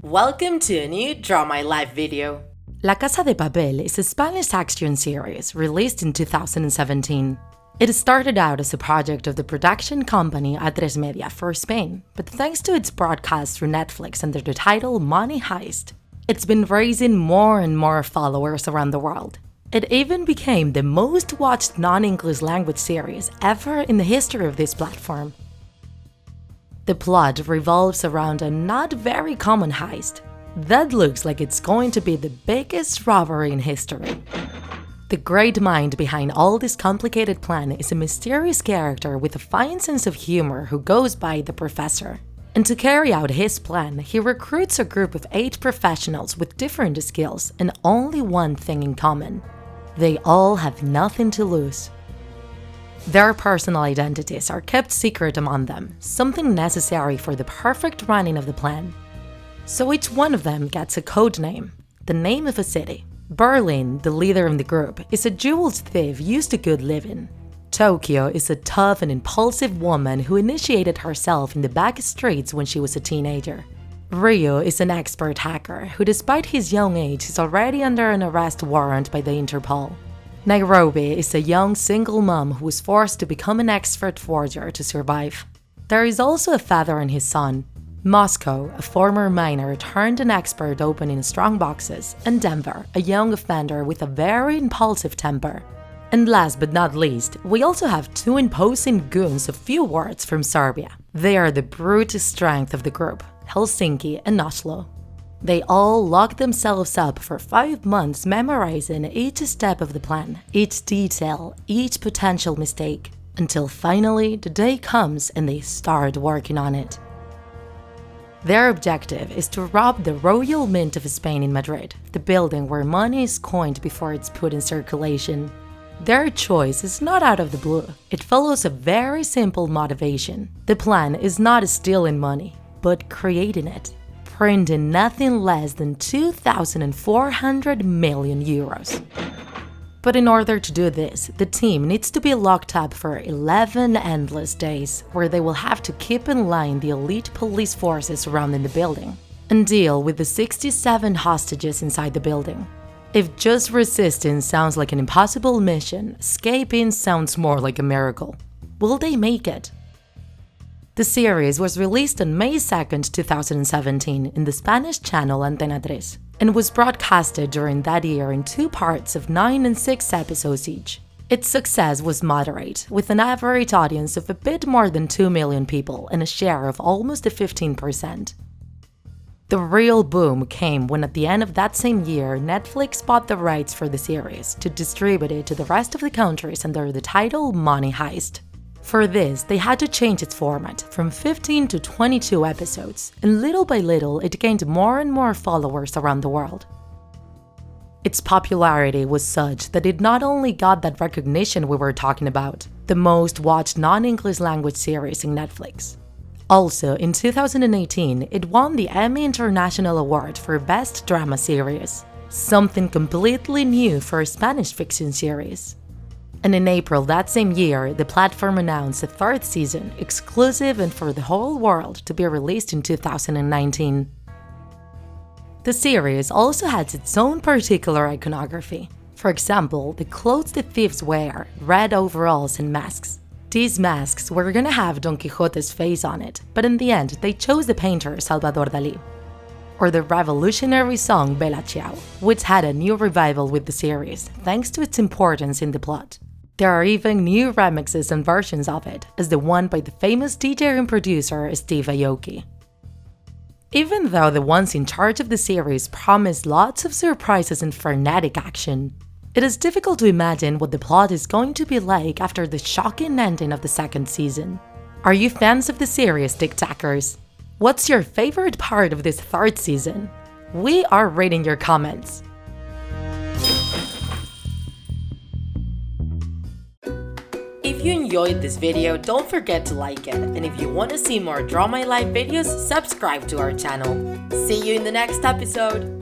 Welcome to a new Draw My Life video. La Casa de Papel is a Spanish action series released in 2017. It started out as a project of the production company A3 Media for Spain, but thanks to its broadcast through Netflix under the title Money Heist, it's been raising more and more followers around the world. It even became the most watched non-English language series ever in the history of this platform. The plot revolves around a not very common heist that looks like it's going to be the biggest robbery in history. The great mind behind all this complicated plan is a mysterious character with a fine sense of humor who goes by the Professor. And to carry out his plan, he recruits a group of 8 professionals with different skills and only one thing in common. They all have nothing to lose. Their personal identities are kept secret among them, something necessary for the perfect running of the plan. So each one of them gets a code name, the name of a city. Berlin, the leader of the group, is a jewels thief used to good living. Tokyo is a tough and impulsive woman who initiated herself in the back streets when she was a teenager. Rio is an expert hacker who, despite his young age, is already under an arrest warrant by the Interpol. Nairobi is a young single mom who was forced to become an expert forger to survive. There is also a father and his son. Moscow, a former miner turned an expert opening strong boxes, and Denver, a young offender with a very impulsive temper. And last but not least, we also have 2 imposing goons of few words from Serbia. They are the brute strength of the group, Helsinki and Oslo. They all lock themselves up for 5 months memorizing each step of the plan, each detail, each potential mistake, until finally the day comes and they start working on it. Their objective is to rob the Royal Mint of Spain in Madrid, the building where money is coined before it's put in circulation. Their choice is not out of the blue. It follows a very simple motivation. The plan is not stealing money, but creating it, printing nothing less than 2,400 million euros. But in order to do this, the team needs to be locked up for 11 endless days, where they will have to keep in line the elite police forces surrounding the building and deal with the 67 hostages inside the building. If just resisting sounds like an impossible mission, escaping sounds more like a miracle. Will they make it? The series was released on May 2, 2017 in the Spanish channel Antena 3 and was broadcasted during that year in 2 parts of 9 and 6 episodes each. Its success was moderate, with an average audience of a bit more than 2 million people and a share of almost 15%. The real boom came when at the end of that same year, Netflix bought the rights for the series to distribute it to the rest of the countries under the title Money Heist. For this, they had to change its format from 15 to 22 episodes, and little by little it gained more and more followers around the world. Its popularity was such that it not only got that recognition we were talking about, the most watched non-English language series in Netflix. Also, in 2018, it won the Emmy International Award for Best Drama Series, something completely new for a Spanish fiction series. And in April that same year, the platform announced a 3rd season, exclusive and for the whole world, to be released in 2019. The series also has its own particular iconography. For example, the clothes the thieves wear, red overalls and masks. These masks were gonna have Don Quixote's face on it, but in the end they chose the painter Salvador Dalí. Or the revolutionary song Bella Ciao, which had a new revival with the series, thanks to its importance in the plot. There are even new remixes and versions of it, as the one by the famous DJ and producer Steve Aoki. Even though the ones in charge of the series promise lots of surprises and frenetic action, it is difficult to imagine what the plot is going to be like after the shocking ending of the 2nd season. Are you fans of the series, TikTokers? What's your favorite part of this 3rd season? We are reading your comments. If you enjoyed this video, don't forget to like it, and if you want to see more Draw My Life videos, subscribe to our channel. See you in the next episode!